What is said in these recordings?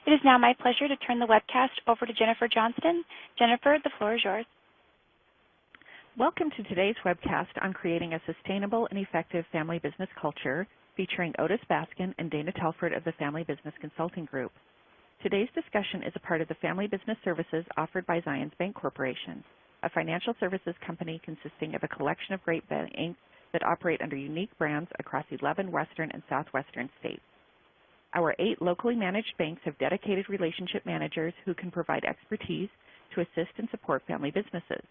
It is now my pleasure to turn the webcast over to Jennifer Johnston. Jennifer, the floor is yours. Welcome to today's webcast on creating a sustainable and effective family business culture, featuring Otis Baskin and Dana Telford of the Family Business Consulting Group. Today's discussion is a part of the Family Business Services offered by Zions Bank Corporation, a financial services company consisting of a collection of great banks that operate under unique brands across 11 western and southwestern states. Our 8 locally managed banks have dedicated relationship managers who can provide expertise to assist and support family businesses.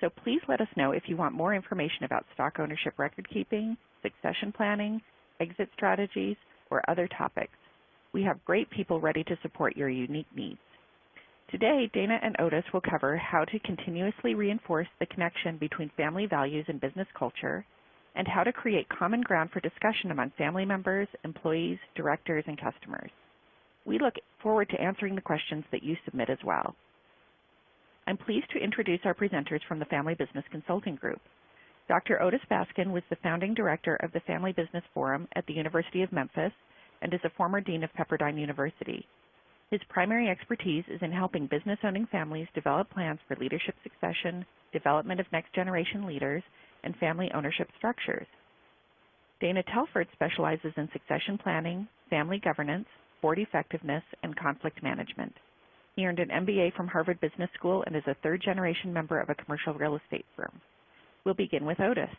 So please let us know if you want more information about stock ownership record keeping, succession planning, exit strategies, or other topics. We have great people ready to support your unique needs. Today, Dana and Otis will cover how to continuously reinforce the connection between family values and business culture, and how to create common ground for discussion among family members, employees, directors, and customers. We look forward to answering the questions that you submit as well. I'm pleased to introduce our presenters from the Family Business Consulting Group. Dr. Otis Baskin was the founding director of the Family Business Forum at the University of Memphis and is a former dean of Pepperdine University. His primary expertise is in helping business-owning families develop plans for leadership succession, development of next-generation leaders, and family ownership structures. Dana Telford specializes in succession planning, family governance, board effectiveness, and conflict management. He earned an MBA from Harvard Business School and is a third-generation member of a commercial real estate firm. We'll begin with Otis.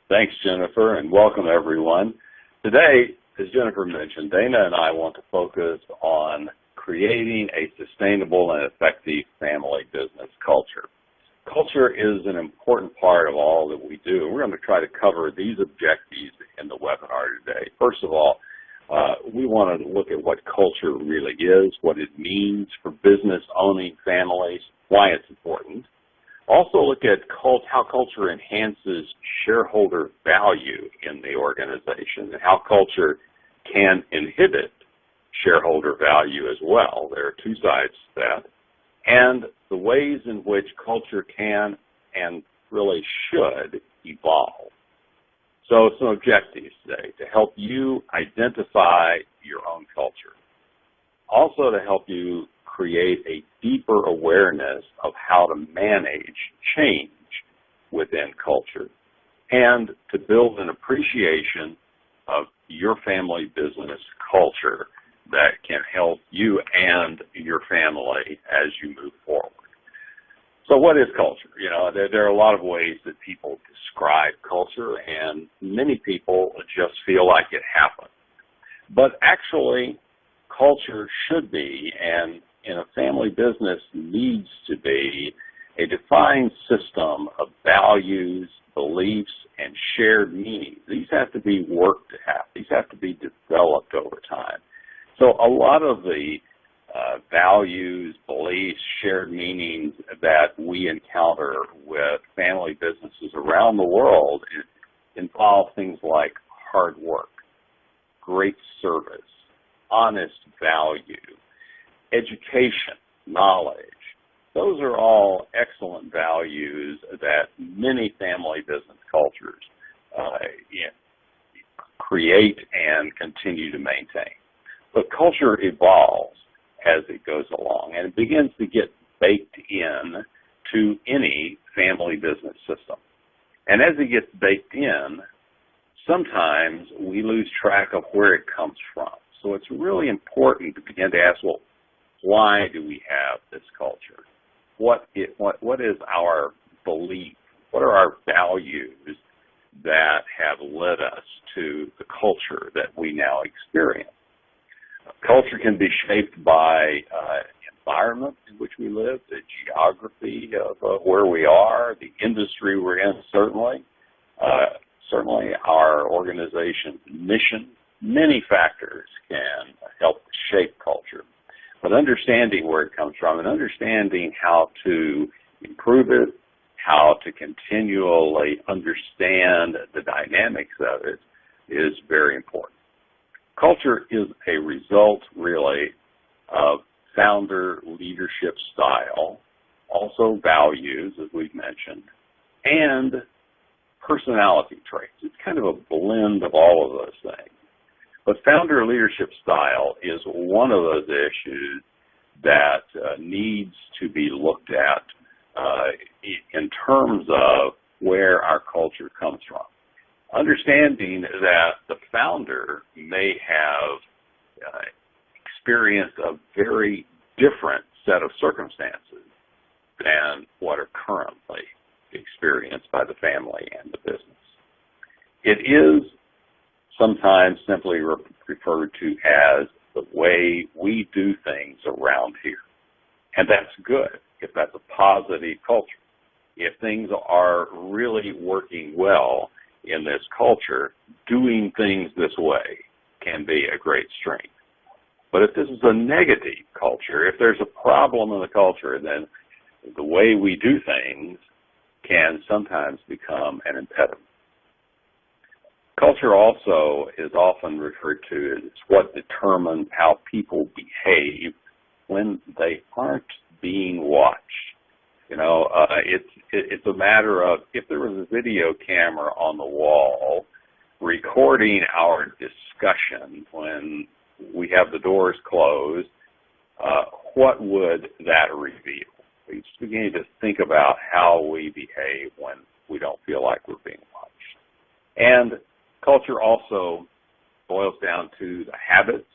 Thanks, Jennifer, and welcome, everyone. Today, as Jennifer mentioned, Dana and I want to focus on creating a sustainable and effective family business culture. Culture is an important part of all that we do. We're going to try to cover these objectives in the webinar today. First of all, we want to look at what culture really is, what it means for business-owning families, why it's important. Also look at how culture enhances shareholder value in the organization and how culture can inhibit shareholder value as well. There are two sides to that. And the ways in which culture can and really should evolve. So some objectives today to help you identify your own culture. Also to help you create a deeper awareness of how to manage change within culture and to build an appreciation of your family business culture that can help you and your family as you move forward. So what is culture? You know, there are a lot of ways that people describe culture, and many people just feel like it happens. But actually, culture should be, and in a family business needs to be, a defined system of values, beliefs, and shared meanings. These have to be worked at. These have to be developed over time. So a lot of the values, beliefs, shared meanings that we encounter with family businesses around the world involve things like hard work, great service, honest value, education, knowledge. Those are all excellent values that many family business cultures create and continue to maintain. But culture evolves as it goes along, and it begins to get baked in to any family business system. And as it gets baked in, sometimes we lose track of where it comes from. So it's really important to begin to ask, well, why do we have this culture? What is our belief? What are our values that have led us to the culture that we now experience? Culture can be shaped by environment in which we live, the geography of where we are, the industry we're in, certainly our organization's mission. Many factors can help shape culture. But understanding where it comes from and understanding how to improve it, how to continually understand the dynamics of it is very important. Culture is a result, really, of founder leadership style, also values, as we've mentioned, and personality traits. It's kind of a blend of all of those things. But founder leadership style is one of those issues that needs to be looked at in terms of where our culture comes from. Understanding that the founder may have experienced a very different set of circumstances than what are currently experienced by the family and the business. It is sometimes simply referred to as the way we do things around here. And that's good if that's a positive culture. If things are really working well in this culture, doing things this way can be a great strength. But if this is a negative culture, if there's a problem in the culture, then the way we do things can sometimes become an impediment. Culture also is often referred to as what determines how people behave when they aren't being watched. You know, it's a matter of if there was a video camera on the wall recording our discussion when we have the doors closed, what would that reveal? We just begin to think about how we behave when we don't feel like we're being watched. And culture also boils down to the habits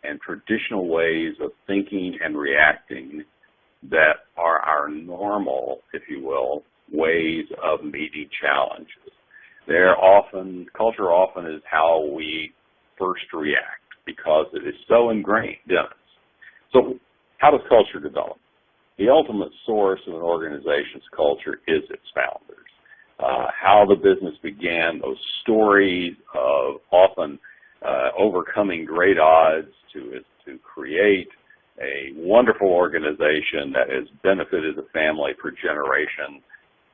and traditional ways of thinking and reacting that are our normal, if you will, ways of meeting challenges. Culture often is how we first react because it is so ingrained in us. So how does culture develop? The ultimate source of an organization's culture is its founders. How the business began, those stories of often overcoming great odds to create a wonderful organization that has benefited the family for generations,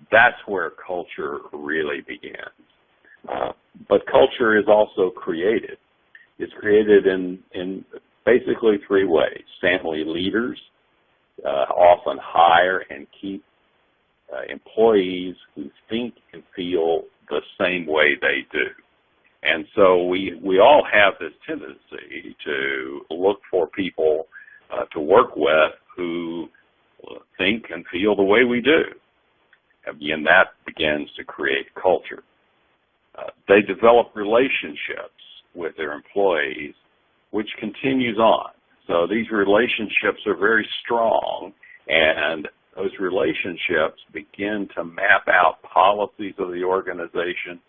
that's where culture really begins. But culture is also created. It's created in basically three ways. Family leaders often hire and keep employees who think and feel the same way they do. And so we all have this tendency to look for people to work with who think and feel the way we do. Again, that begins to create culture. They develop relationships with their employees, which continues on. So these relationships are very strong, and those relationships begin to map out policies of the organization.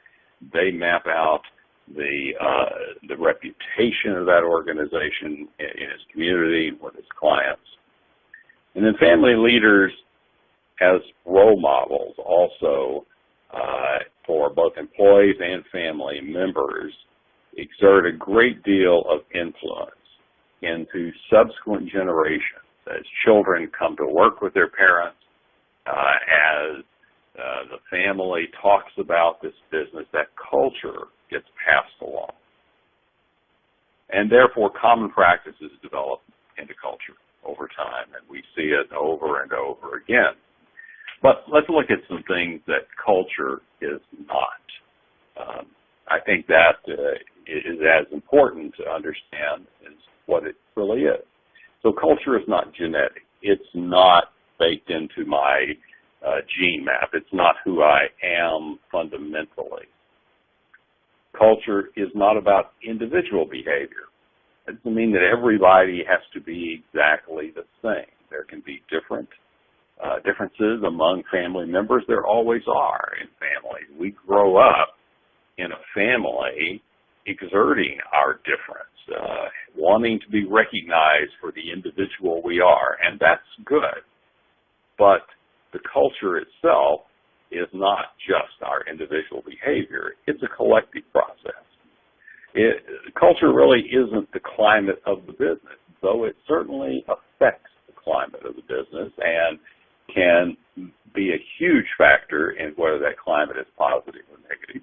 They map out the reputation of that organization in its community, with its clients. And then family leaders as role models also for both employees and family members exert a great deal of influence into subsequent generations as children come to work with their parents, as the family talks about this business, that culture gets passed along. And therefore, common practices develop into culture over time, and we see it over and over again. But let's look at some things that culture is not. I think that is as important to understand as what it really is. So culture is not genetic. It's not baked into my gene map. It's not who I am fundamentally. Culture is not about individual behavior. It doesn't mean that everybody has to be exactly the same. There can be differences among family members. There always are in families. We grow up in a family exerting our difference, wanting to be recognized for the individual we are, and that's good. But the culture itself is not just our individual behavior. It's a collective process. Culture really isn't the climate of the business, though it certainly affects the climate of the business and can be a huge factor in whether that climate is positive or negative.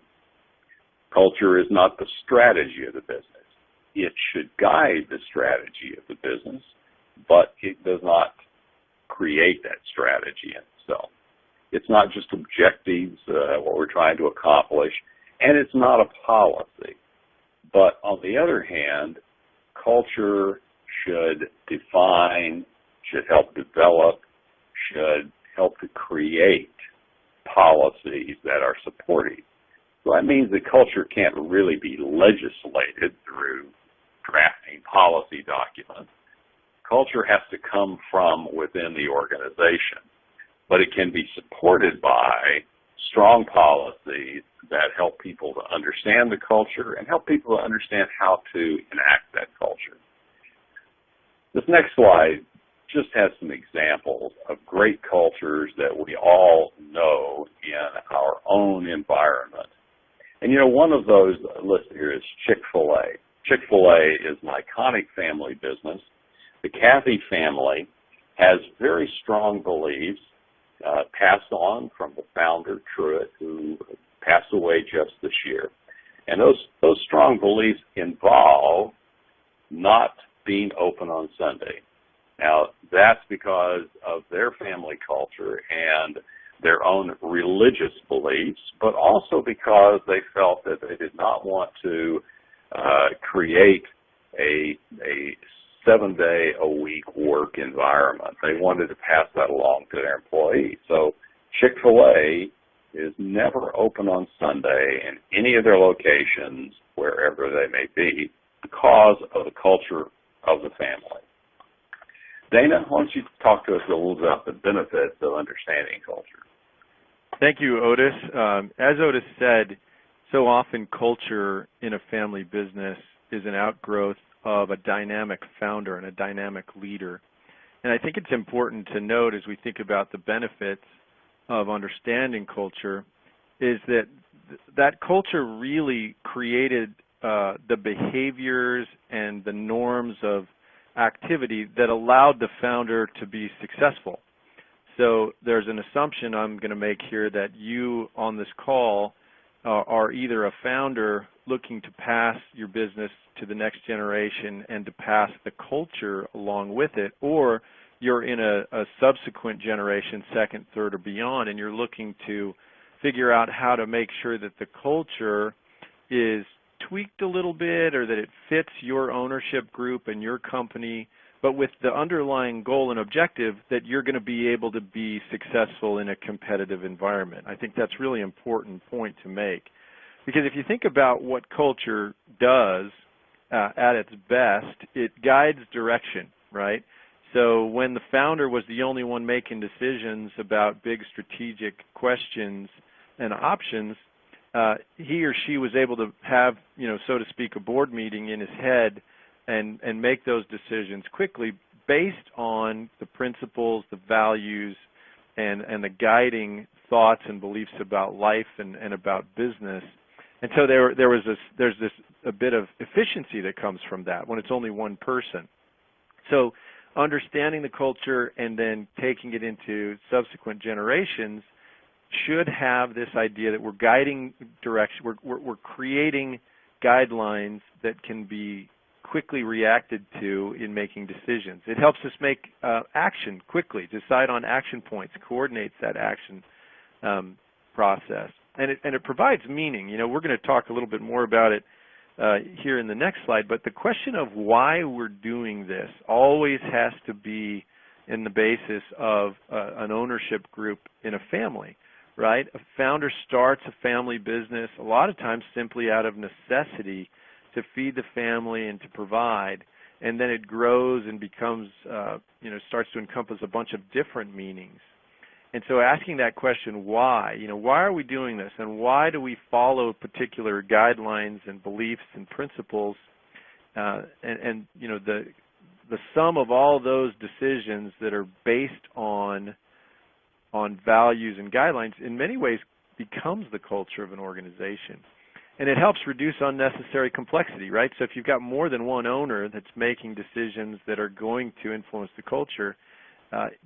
Culture is not the strategy of the business. It should guide the strategy of the business, but it does not create that strategy in itself. It's not just objectives, what we're trying to accomplish, and it's not a policy. But on the other hand, culture should define, should help develop, should help to create policies that are supportive. So that means that culture can't really be legislated through drafting policy documents. Culture has to come from within the organization, but it can be supported by strong policies that help people to understand the culture and help people to understand how to enact that culture. This next slide just has some examples of great cultures that we all know in our own environment. And you know, one of those listed here is Chick-fil-A. Chick-fil-A is an iconic family business. The Cathy family has very strong beliefs passed on from the founder, Truett, who passed away just this year. And those strong beliefs involve not being open on Sunday. Now, that's because of their family culture and their own religious beliefs, but also because they felt that they did not want to create a 7-day-a-week work environment. They wanted to pass that along to their employees. So Chick-fil-A is never open on Sunday in any of their locations, wherever they may be, because of the culture of the family. Dana, why don't you talk to us a little bit about the benefits of understanding culture? Thank you, Otis. As Otis said, so often culture in a family business is an outgrowth of a dynamic founder and a dynamic leader. And I think it's important to note as we think about the benefits of understanding culture is that that culture really created the behaviors and the norms of activity that allowed the founder to be successful. So there's an assumption I'm going to make here that you on this call are either a founder looking to pass your business to the next generation and to pass the culture along with it, or you're in a subsequent generation, second, third, or beyond, and you're looking to figure out how to make sure that the culture is tweaked a little bit or that it fits your ownership group and your company, but with the underlying goal and objective that you're going to be able to be successful in a competitive environment. I think that's a really important point to make. Because if you think about what culture does at its best, it guides direction, right? So when the founder was the only one making decisions about big strategic questions and options, he or she was able to have, so to speak, a board meeting in his head and make those decisions quickly based on the principles, the values, and the guiding thoughts and beliefs about life and about business. And so there's a bit of efficiency that comes from that when it's only one person. So understanding the culture and then taking it into subsequent generations should have this idea that we're guiding direction, we're creating guidelines that can be quickly reacted to in making decisions. It helps us make action quickly, decide on action points, coordinates that action process. And it provides meaning. We're going to talk a little bit more about it here in the next slide, but the question of why we're doing this always has to be in the basis of an ownership group in a family, right? A founder starts a family business a lot of times simply out of necessity to feed the family and to provide, and then it grows and becomes, starts to encompass a bunch of different meanings. And so asking that question, why? Why are we doing this, and why do we follow particular guidelines and beliefs and principles? The sum of all those decisions that are based on values and guidelines in many ways becomes the culture of an organization. And it helps reduce unnecessary complexity, right? So if you've got more than one owner that's making decisions that are going to influence the culture,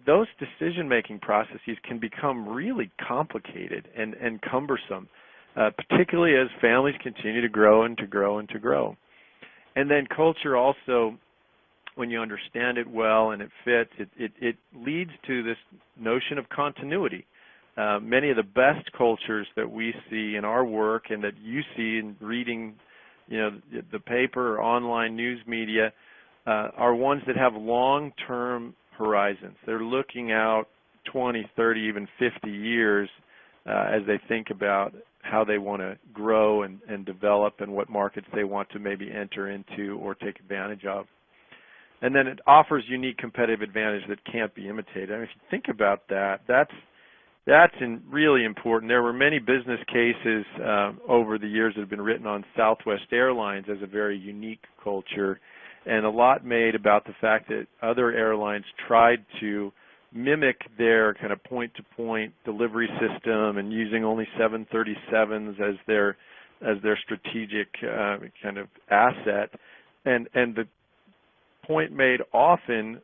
those decision-making processes can become really complicated and cumbersome, particularly as families continue to grow and to grow and to grow. And then culture also, when you understand it well and it fits, it leads to this notion of continuity. Many of the best cultures that we see in our work and that you see in reading, the paper or online news media, are ones that have long-term horizons. They're looking out 20, 30, even 50 years as they think about how they want to grow and develop and what markets they want to maybe enter into or take advantage of. And then it offers unique competitive advantage that can't be imitated. I mean, if you think about that, that's really important. There were many business cases over the years that have been written on Southwest Airlines as a very unique culture, and a lot made about the fact that other airlines tried to mimic their kind of point-to-point delivery system and using only 737s as their strategic kind of asset. And the point made often,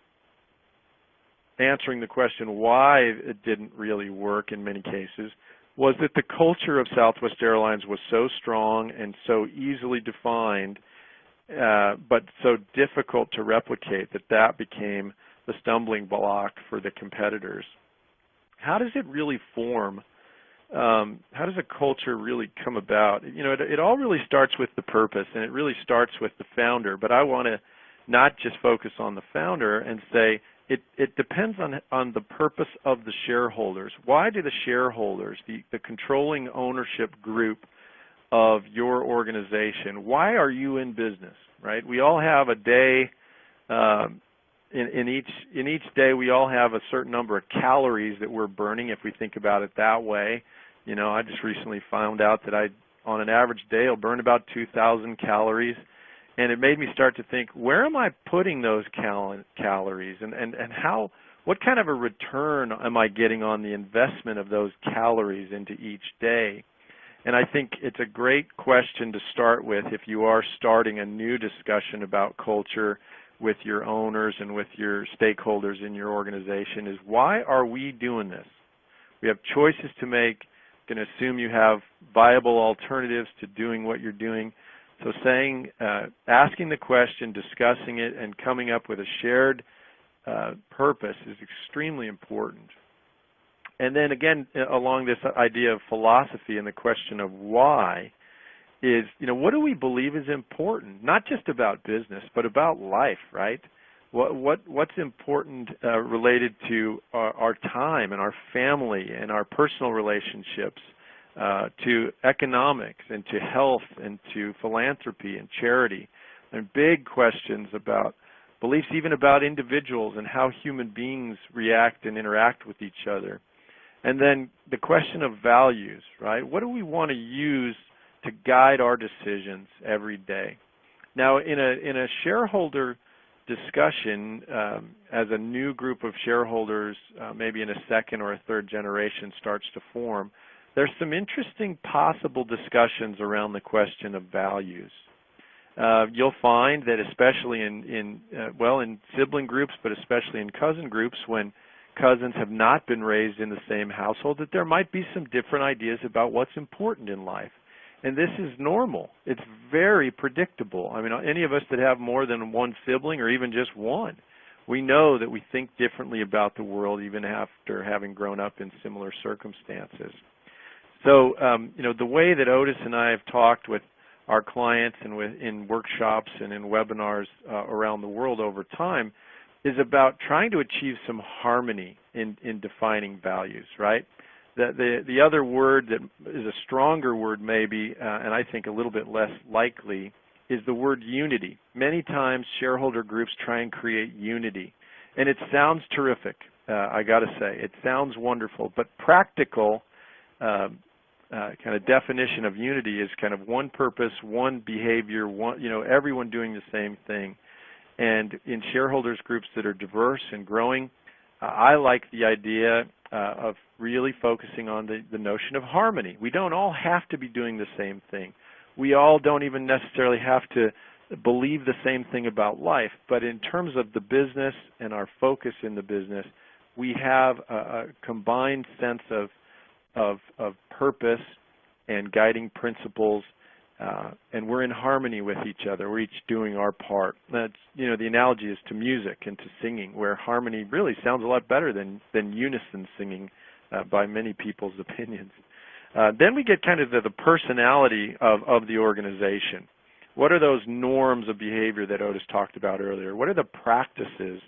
answering the question why it didn't really work in many cases, was that the culture of Southwest Airlines was so strong and so easily defined, but so difficult to replicate, that became the stumbling block for the competitors. How does it really form? How does a culture really come about? It all really starts with the purpose, and it really starts with the founder. But I want to not just focus on the founder and say it depends on the purpose of the shareholders. Why do the shareholders, the controlling ownership group of your organization, why are you in business, right? We all have a day. In each day, we all have a certain number of calories that we're burning if we think about it that way. I just recently found out that on an average day, I'll burn about 2,000 calories. And it made me start to think, where am I putting those calories? And what kind of a return am I getting on the investment of those calories into each day? And I think it's a great question to start with if you are starting a new discussion about culture with your owners and with your stakeholders in your organization, is why are we doing this? We have choices to make. I'm going to assume you have viable alternatives to doing what you're doing. So asking the question, discussing it, and coming up with a shared purpose is extremely important. And then again, along this idea of philosophy and the question of why is, what do we believe is important? Not just about business, but about life, right? What's important related to our time and our family and our personal relationships, to economics and to health and to philanthropy and charity, and big questions about beliefs even about individuals and how human beings react and interact with each other. And then the question of values, right? What do we want to use to guide our decisions every day? Now, in a shareholder discussion, as a new group of shareholders, maybe in a second or a third generation starts to form, there's some interesting possible discussions around the question of values. You'll find that especially in sibling groups, but especially in cousin groups, when cousins have not been raised in the same household, that there might be some different ideas about what's important in life. And this is normal. It's very predictable. I mean, any of us that have more than one sibling or even just one, we know that we think differently about the world even after having grown up in similar circumstances. So, the way that Otis and I have talked with our clients and in workshops and in webinars around the world over time is about trying to achieve some harmony in defining values, right? The other word that is a stronger word maybe, and I think a little bit less likely, is the word unity. Many times shareholder groups try and create unity, and it sounds terrific, I got to say. It sounds wonderful, but practical kind of definition of unity is kind of one purpose, one behavior, everyone doing the same thing. And in shareholders groups that are diverse and growing, I like the idea of really focusing on the notion of harmony. We don't all have to be doing the same thing. We all don't even necessarily have to believe the same thing about life, but in terms of the business and our focus in the business, we have a combined sense of purpose and guiding principles, and we're in harmony with each other. We're each doing our part. That's, the analogy is to music and to singing, where harmony really sounds a lot better than unison singing by many people's opinions. Then we get kind of the personality of the organization. What are those norms of behavior that Otis talked about earlier? What are the practices?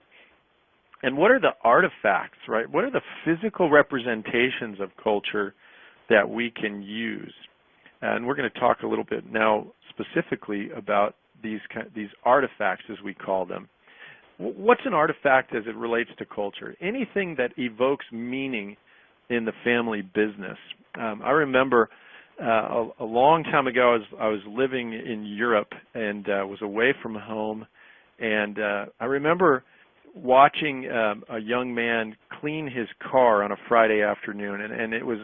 And what are the artifacts, right? What are the physical representations of culture that we can use? And we're going to talk a little bit now specifically about these artifacts, as we call them. What's an artifact as it relates to culture? Anything that evokes meaning in the family business. I remember a long time ago, I was living in Europe and was away from home, and I remember watching a young man clean his car on a Friday afternoon, and it was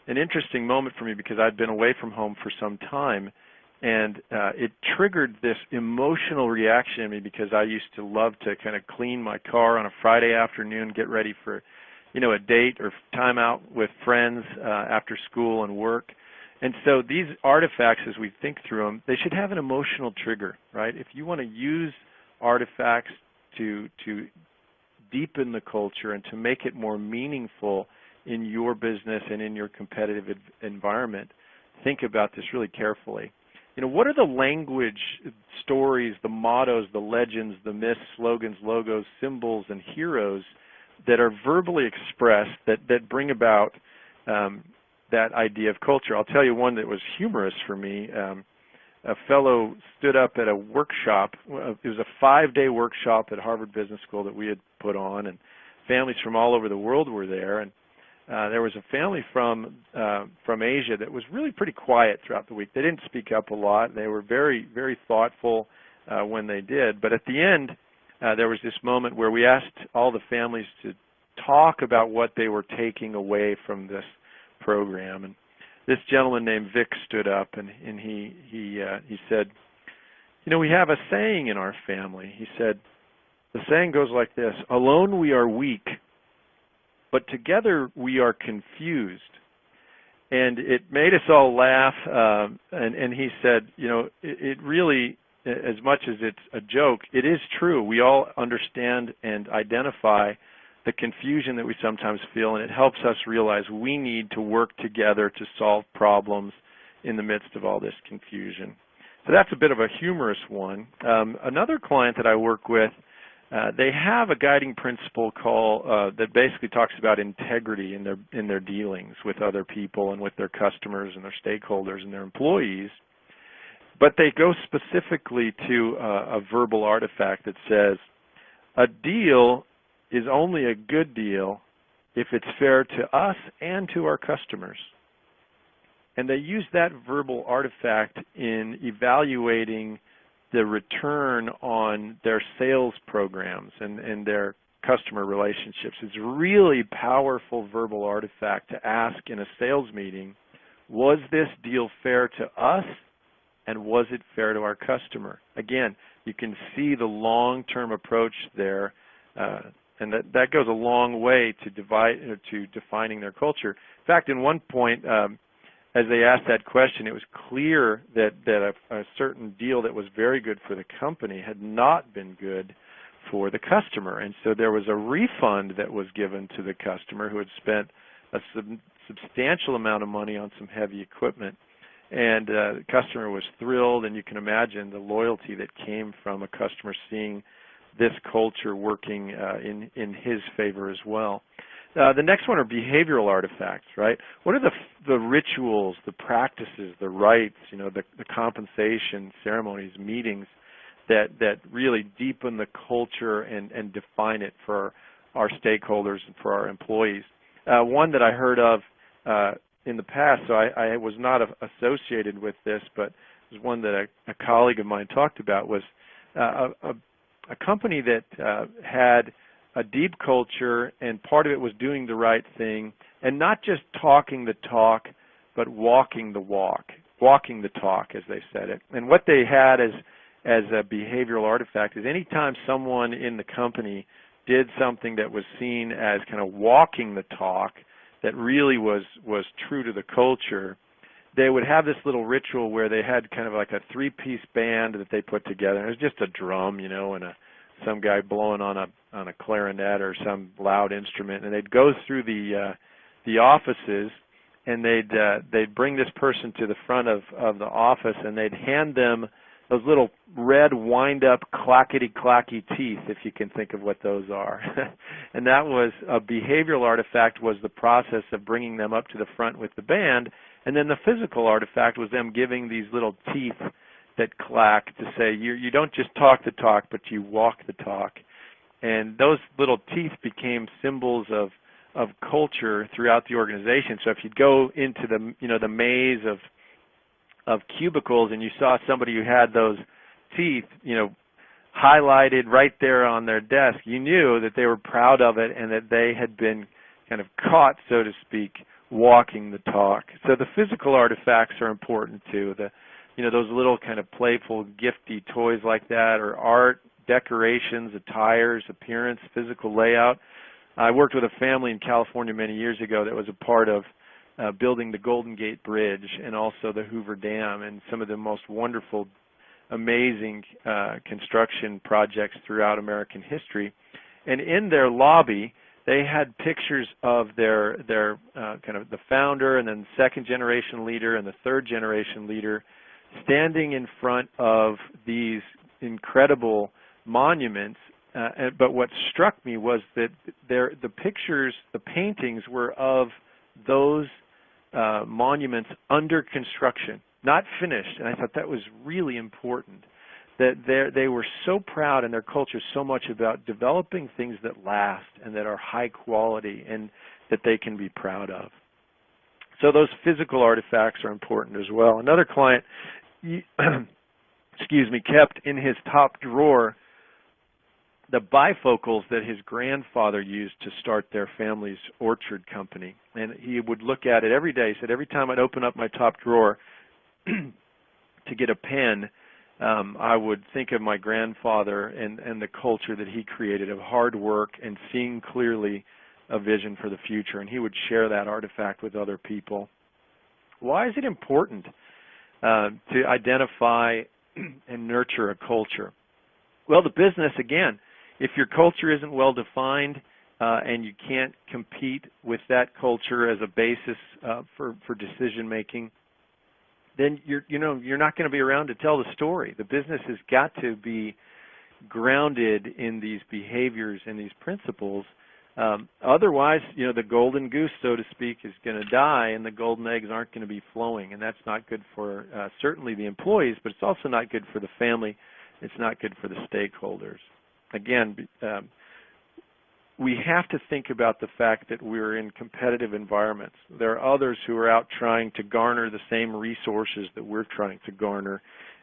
an interesting moment for me because I'd been away from home for some time, and it triggered this emotional reaction in me because I used to love to kind of clean my car on a Friday afternoon, get ready for, you know, a date or time out with friends after school and work. And so these artifacts, as we think through them, they should have an emotional trigger, right? If you want to use artifacts to deepen the culture and to make it more meaningful in your business and in your competitive environment, think about this really carefully. You know, what are the language, stories, the mottos, the legends, the myths, slogans, logos, symbols, and heroes that are verbally expressed that bring about that idea of culture? I'll tell you one that was humorous for me. A fellow stood up at a workshop. It was a 5-day workshop at Harvard Business School that we had put on, and families from all over the world were there. And there was a family from Asia that was really pretty quiet throughout the week. They didn't speak up a lot. They were very, very thoughtful when they did. But at the end, there was this moment where we asked all the families to talk about what they were taking away from this program. And this gentleman named Vic stood up, and he said, you know, we have a saying in our family. He said, the saying goes like this: alone we are weak, but together we are confused. And it made us all laugh, and he said, you know, it really, as much as it's a joke, it is true. We all understand and identify the confusion that we sometimes feel, and it helps us realize we need to work together to solve problems in the midst of all this confusion. So that's a bit of a humorous one. Another client that I work with, they have a guiding principle that basically talks about integrity in their dealings with other people and with their customers and their stakeholders and their employees. But they go specifically to a verbal artifact that says, a deal is only a good deal if it's fair to us and to our customers. And they use that verbal artifact in evaluating the return on their sales programs and their customer relationships. It's a really powerful verbal artifact to ask in a sales meeting, was this deal fair to us and was it fair to our customer? Again, you can see the long-term approach there, and that goes a long way to defining their culture. In fact, in one point, as they asked that question, it was clear that a certain deal that was very good for the company had not been good for the customer. And so there was a refund that was given to the customer who had spent a substantial amount of money on some heavy equipment. And the customer was thrilled, and you can imagine the loyalty that came from a customer seeing this culture working in his favor as well. The next one are behavioral artifacts, right? What are the rituals, the practices, the rites, you know, the compensation, ceremonies, meetings that really deepen the culture and define it for our stakeholders and for our employees? One that I heard of in the past, so I was not associated with this, but it was one that a colleague of mine talked about, was a company that had a deep culture, and part of it was doing the right thing, and not just talking the talk, but walking the walk, walking the talk, as they said it. And what they had as a behavioral artifact is anytime someone in the company did something that was seen as kind of walking the talk, that really was true to the culture, they would have this little ritual where they had kind of like a 3-piece band that they put together. And it was just a drum, you know, and some guy blowing on a clarinet or some loud instrument, and they'd go through the offices, and they'd bring this person to the front of the office, and they'd hand them those little red wind-up clackety-clacky teeth, if you can think of what those are. And that was a behavioral artifact, was the process of bringing them up to the front with the band, and then the physical artifact was them giving these little teeth that clack to say you don't just talk the talk, but you walk the talk. And those little teeth became symbols of culture throughout the organization. So if you'd go into the maze of cubicles and you saw somebody who had those teeth, highlighted right there on their desk, you knew that they were proud of it and that they had been kind of caught, so to speak, walking the talk. So the physical artifacts are important too. Those little kind of playful, gifty toys like that, or art, decorations, attires, appearance, physical layout. I worked with a family in California many years ago that was a part of building the Golden Gate Bridge and also the Hoover Dam, and some of the most wonderful, amazing construction projects throughout American history. And in their lobby, they had pictures of their kind of the founder and then second generation leader and the third generation leader standing in front of these incredible monuments. But what struck me was that the pictures, the paintings were of those monuments under construction, not finished. And I thought that was really important, that they were so proud, and their culture is so much about developing things that last and that are high quality and that they can be proud of. So those physical artifacts are important as well. Another client, kept in his top drawer the bifocals that his grandfather used to start their family's orchard company. And he would look at it every day. He said, every time I'd open up my top drawer to get a pen, I would think of my grandfather and the culture that he created of hard work and seeing clearly a vision for the future. And he would share that artifact with other people. Why is it important to identify and nurture a culture? Well, the business, again, if your culture isn't well defined and you can't compete with that culture as a basis for decision making, then you're not going to be around to tell the story. The business has got to be grounded in these behaviors and these principles. Otherwise, the golden goose, so to speak, is going to die, and the golden eggs aren't going to be flowing, and that's not good for certainly the employees, but it's also not good for the family. It's not good for the stakeholders. Again, we have to think about the fact that we're in competitive environments. There are others who are out trying to garner the same resources that we're trying to garner,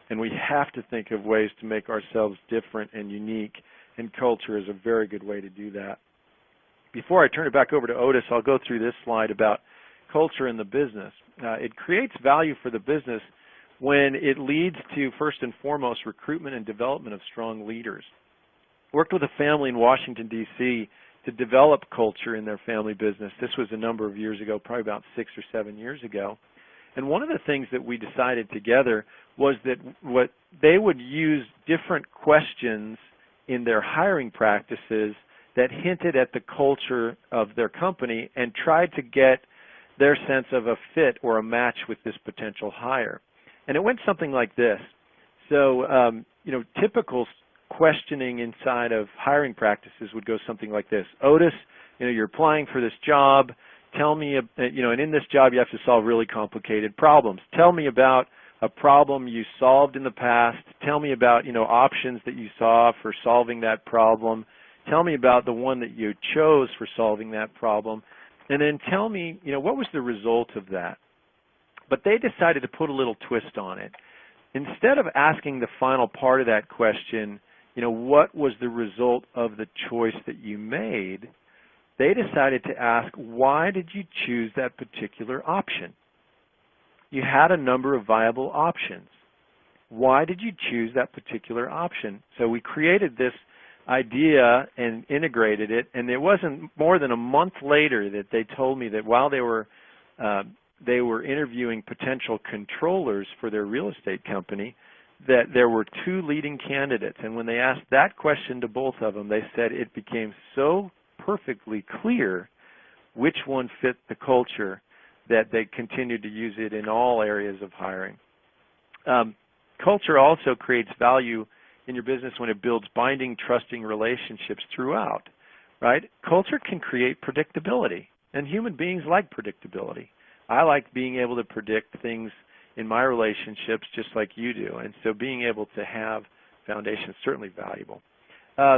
and we have to think of ways to make ourselves different and unique, and culture is a very good way to do that. Before I turn it back over to Otis, I'll go through this slide about culture in the business. It creates value for the business when it leads to, first and foremost, recruitment and development of strong leaders. Worked with a family in Washington, D.C. to develop culture in their family business. This was a number of years ago, probably about 6 or 7 years ago. And one of the things that we decided together was that what they would use different questions in their hiring practices that hinted at the culture of their company and tried to get their sense of a fit or a match with this potential hire. And it went something like this. So, typical questioning inside of hiring practices would go something like this. Otis, you're applying for this job. Tell me, and in this job you have to solve really complicated problems. Tell me about a problem you solved in the past. Tell me about, options that you saw for solving that problem. Tell me about the one that you chose for solving that problem. And then tell me, what was the result of that? But they decided to put a little twist on it. Instead of asking the final part of that question, what was the result of the choice that you made, they decided to ask, why did you choose that particular option? You had a number of viable options. Why did you choose that particular option? So we created this idea and integrated it, and it wasn't more than a month later that they told me that while they were interviewing potential controllers for their real estate company, that there were 2 leading candidates. And when they asked that question to both of them, they said it became so perfectly clear which one fit the culture that they continued to use it in all areas of hiring. culture also creates value in your business when it builds binding, trusting relationships throughout, right? Culture can create predictability, and human beings like predictability. I like being able to predict things in my relationships just like you do, and so being able to have foundation is certainly valuable.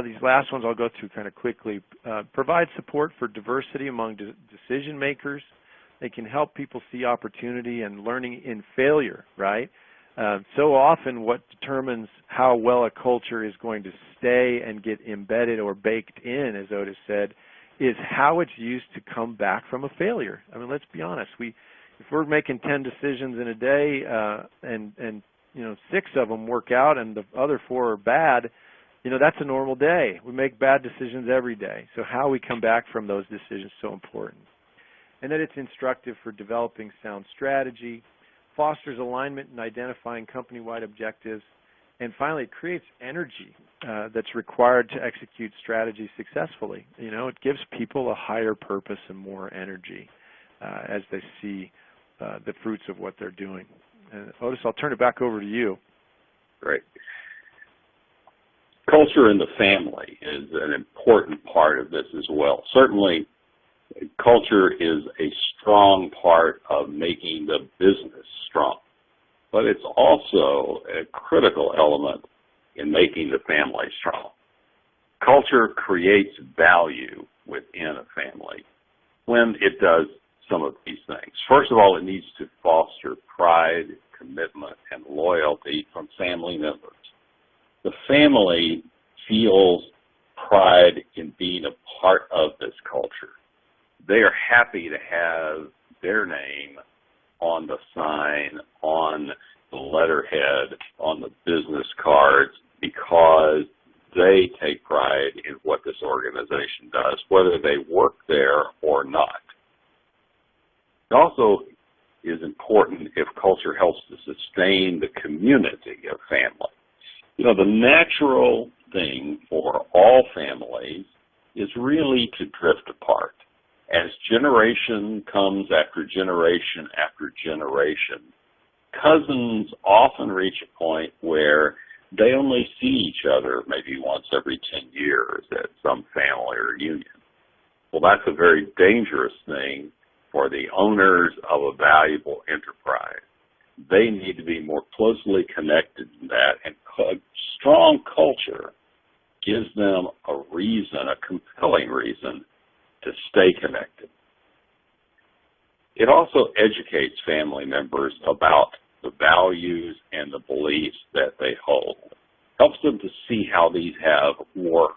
These last ones I'll go through kind of quickly. Provide support for diversity among decision makers. They can help people see opportunity and learning in failure, right? So often what determines how well a culture is going to stay and get embedded or baked in, as Otis said, is how it's used to come back from a failure. I mean, let's be honest. If we're making 10 decisions in a day and 6 of them work out and the other 4 are bad, that's a normal day. We make bad decisions every day. So how we come back from those decisions is so important. And that it's instructive for developing sound strategy, fosters alignment in identifying company-wide objectives, and finally, it creates energy that's required to execute strategy successfully. It gives people a higher purpose and more energy as they see the fruits of what they're doing. Otis, I'll turn it back over to you. Great. Culture in the family is an important part of this as well. Certainly, culture is a strong part of making the business strong, but it's also a critical element in making the family strong. Culture creates value within a family when it does some of these things. First of all, it needs to foster pride, commitment, and loyalty from family members. The family feels pride in being a part of this culture. They are happy to have their name on the sign, on the letterhead, on the business cards, because they take pride in what this organization does, whether they work there or not. It also is important if culture helps to sustain the community of family. The natural thing for all families is really to drift apart. As generation comes after generation after generation, cousins often reach a point where they only see each other maybe once every 10 years at some family reunion. Well, that's a very dangerous thing for the owners of a valuable enterprise. They need to be more closely connected to that, and a strong culture gives them a reason, a compelling reason, to stay connected. It also educates family members about the values and the beliefs that they hold. Helps them to see how these have worked.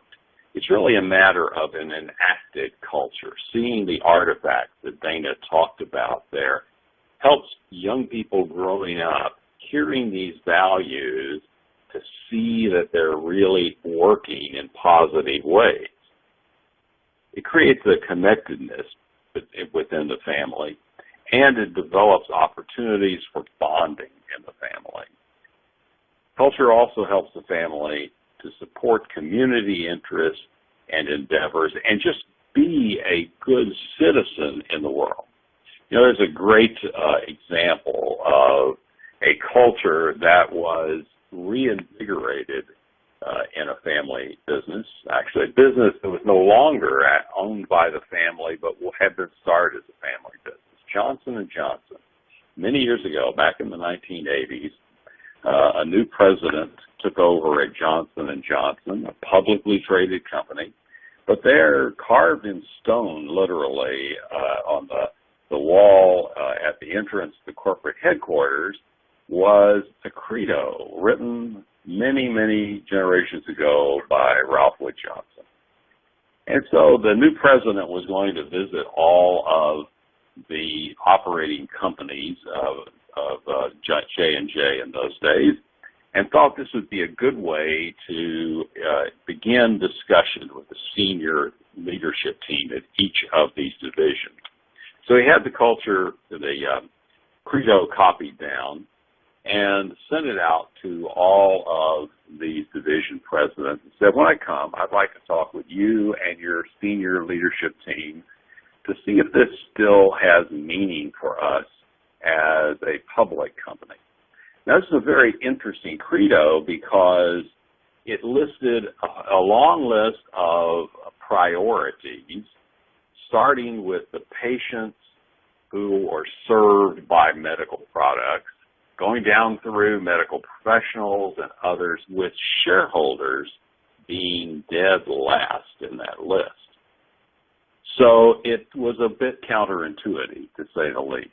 It's really a matter of an enacted culture. Seeing the artifacts that Dana talked about there helps young people growing up hearing these values to see that they're really working in positive ways. It creates a connectedness within the family, and it develops opportunities for bonding in the family. Culture also helps the family to support community interests and endeavors and just be a good citizen in the world. There's a great example of a culture that was reinvigorated in a family business, actually a business that was no longer owned by the family but had been started as a family business, Johnson & Johnson. Many years ago, back in the 1980s, a new president took over at Johnson & Johnson, a publicly traded company, but they're carved in stone, literally, on the wall at the entrance to corporate headquarters was a credo written many, many generations ago by Ralph Wood Johnson. And so the new president was going to visit all of the operating companies of J&J in those days and thought this would be a good way to begin discussion with the senior leadership team at each of these divisions. So he had the culture, the credo copied down, and sent it out to all of these division presidents and said, when I come, I'd like to talk with you and your senior leadership team to see if this still has meaning for us as a public company. Now, this is a very interesting credo because it listed a long list of priorities, starting with the patients who are served by medical products, going down through medical professionals and others, with shareholders being dead last in that list. So it was a bit counterintuitive, to say the least.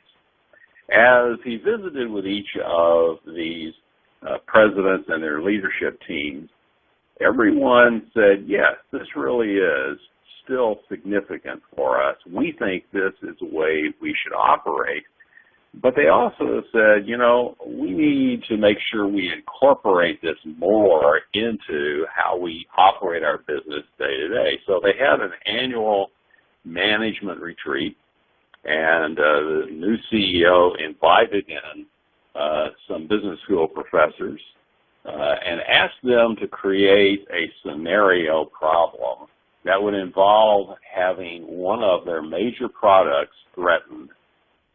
As he visited with each of these presidents and their leadership teams, everyone said, yes, this really is still significant for us. We think this is the way we should operate. But they also said, you know, we need to make sure we incorporate this more into how we operate our business day to day. So they had an annual management retreat, and the new CEO invited in some business school professors and asked them to create a scenario problem that would involve having one of their major products threatened,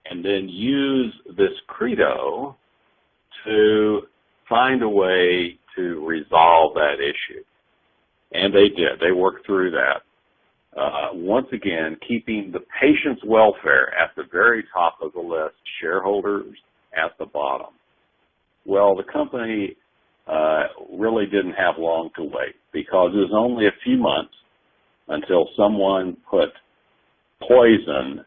and then use this credo to find a way to resolve that issue. And they did. They worked through that. Once again, keeping the patient's welfare at the very top of the list, shareholders at the bottom. Well, the company really didn't have long to wait, because it was only a few months until someone put poison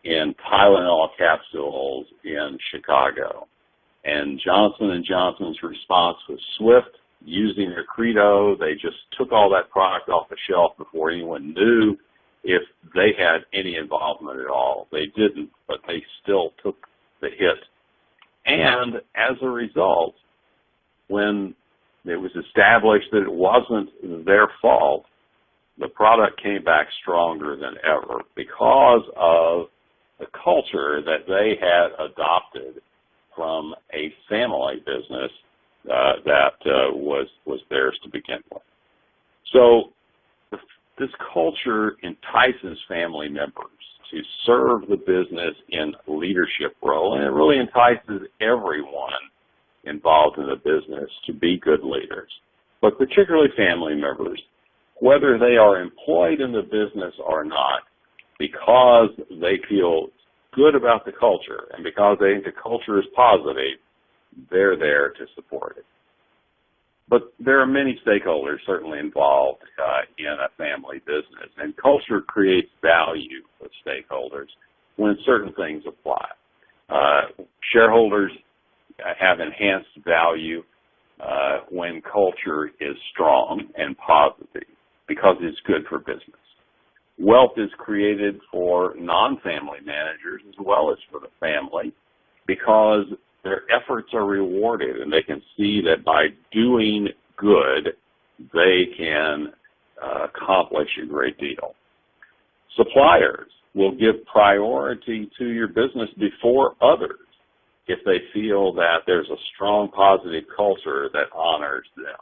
in Tylenol capsules in Chicago. And Johnson & Johnson's response was swift. Using their credo, they just took all that product off the shelf before anyone knew if they had any involvement at all. They didn't, but they still took the hit. And as a result, when it was established that it wasn't their fault, the product came back stronger than ever because of the culture that they had adopted from a family business that was theirs to begin with. So this culture entices family members to serve the business in leadership role, and it really entices everyone involved in the business to be good leaders, but particularly family members, whether they are employed in the business or not, because they feel good about the culture and because they think the culture is positive, they're there to support it. But there are many stakeholders certainly involved in a family business, and culture creates value for stakeholders when certain things apply. Shareholders have enhanced value when culture is strong and positive because it's good for business. Wealth is created for non-family managers as well as for the family because their efforts are rewarded, and they can see that by doing good, they can accomplish a great deal. Suppliers will give priority to your business before others if they feel that there's a strong positive culture that honors them.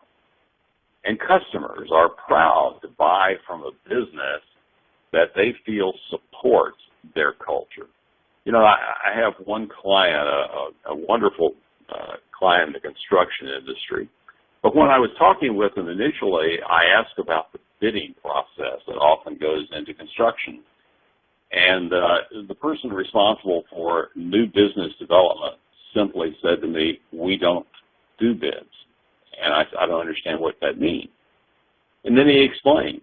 And customers are proud to buy from a business that they feel supports their culture. You know, I have one client, a wonderful client in the construction industry, but when I was talking with him initially, I asked about the bidding process that often goes into construction. And the person responsible for new business development simply said to me, "We don't do bids." And I don't understand what that means. And then he explained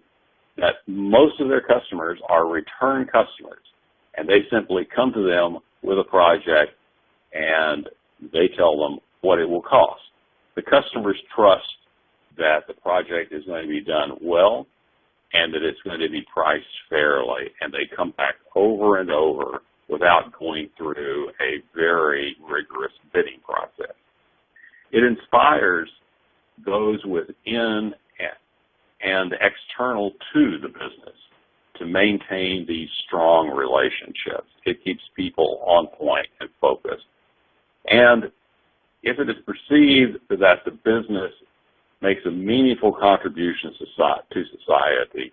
that most of their customers are return customers, and they simply come to them with a project and they tell them what it will cost. The customers trust that the project is going to be done well and that it's going to be priced fairly, and they come back over and over without going through a very rigorous bidding process. It inspires those within and external to the business to maintain these strong relationships. It keeps people on point and focused. And if it is perceived that the business makes a meaningful contribution to society,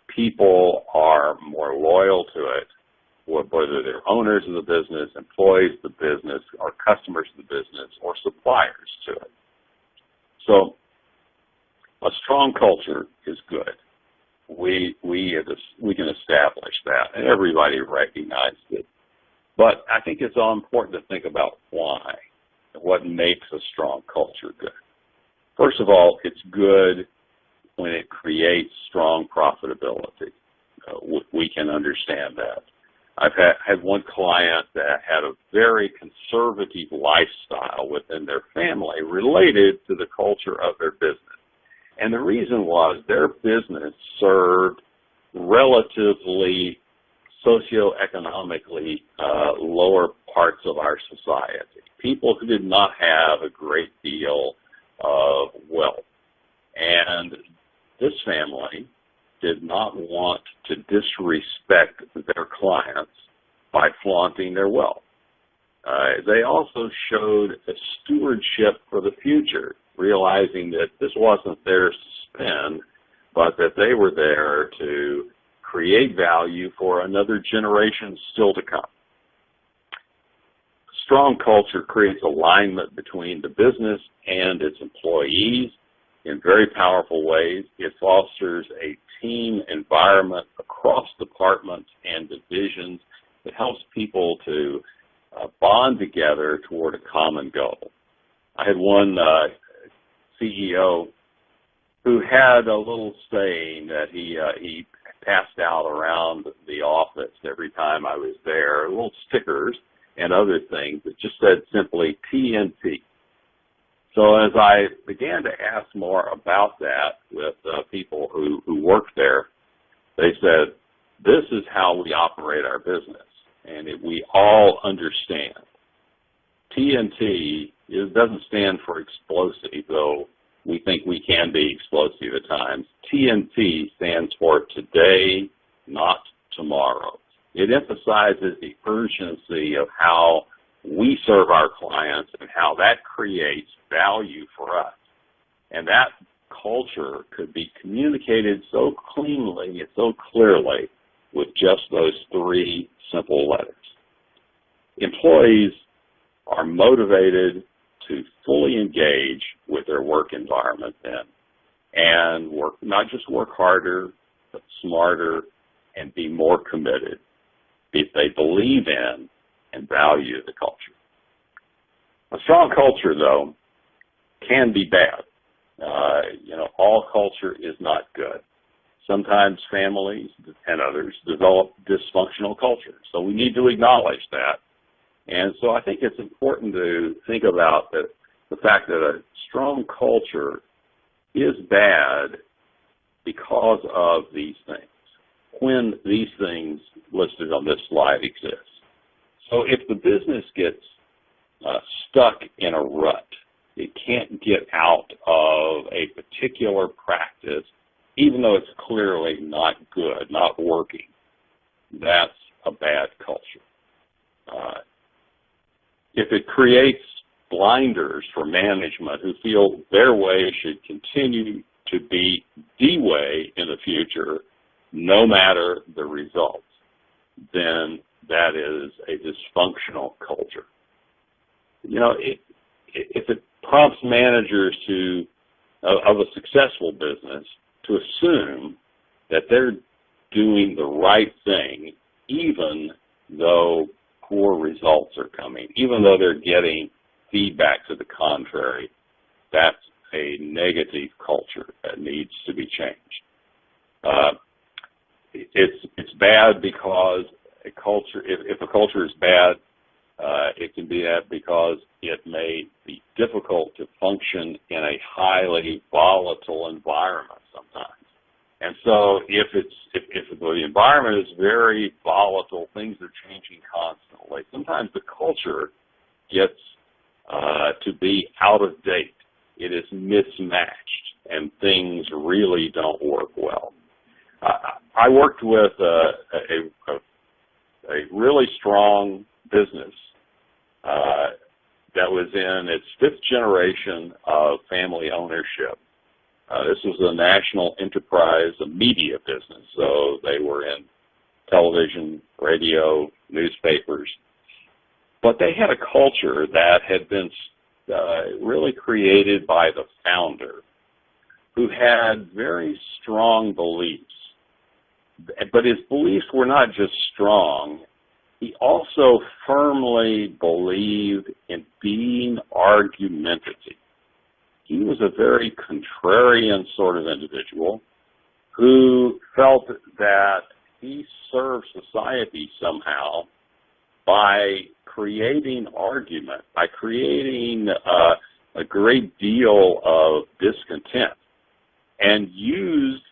people are more loyal to it, whether they're owners of the business, employees of the business, or customers of the business, or suppliers to it. So a strong culture is good. We can establish that, and everybody recognizes it. But I think it's all important to think about why, what makes a strong culture good. First of all, it's good when it creates strong profitability. We can understand that. I've had one client that had a very conservative lifestyle within their family related to the culture of their business. And the reason was their business served relatively socioeconomically lower parts of our society, people who did not have a great deal of wealth. And this family did not want to disrespect their clients by flaunting their wealth. They also showed a stewardship for the future, realizing that this wasn't theirs to spend, but that they were there to create value for another generation still to come. Strong culture creates alignment between the business and its employees in very powerful ways. It fosters a team environment across departments and divisions that helps people to bond together toward a common goal. I had one CEO who had a little saying that he passed out around the office every time I was there, little stickers and other things that just said simply TNT. So as I began to ask more about that with people who worked there, they said, this is how we operate our business, and we all understand. TNT doesn't stand for explosive, though we think we can be explosive at times. TNT stands for today, not tomorrow. It emphasizes the urgency of how we serve our clients and how that creates value for us. And that culture could be communicated so cleanly and so clearly with just those three simple letters. Employees are motivated to fully engage with their work environment then and not just work harder, but smarter and be more committed if they believe in and value the culture. A strong culture, though, can be bad. All culture is not good. Sometimes families and others develop dysfunctional culture, so we need to acknowledge that. And so I think it's important to think about the fact that a strong culture is bad because of these things, when these things listed on this slide exist. So if the business gets stuck in a rut, it can't get out of a particular practice, even though it's clearly not good, not working, that's a bad culture. If it creates blinders for management who feel their way should continue to be the way in the future, no matter the results, then that is a dysfunctional culture. If it prompts managers of a successful business to assume that they're doing the right thing, even though poor results are coming, even though they're getting feedback to the contrary, that's a negative culture that needs to be changed. It's bad because if a culture is bad, it can be bad because it may be difficult to function in a highly volatile environment sometimes. And so if the environment is very volatile, things are changing constantly, sometimes the culture gets to be out of date. It is mismatched, and things really don't work well. I worked with a really strong business that was in its fifth generation of family ownership. This was a national enterprise, a media business, so they were in television, radio, newspapers. But they had a culture that had been really created by the founder, who had very strong beliefs. But his beliefs were not just strong. He also firmly believed in being argumentative. He was a very contrarian sort of individual who felt that he served society somehow by creating argument, by creating a great deal of discontent, and used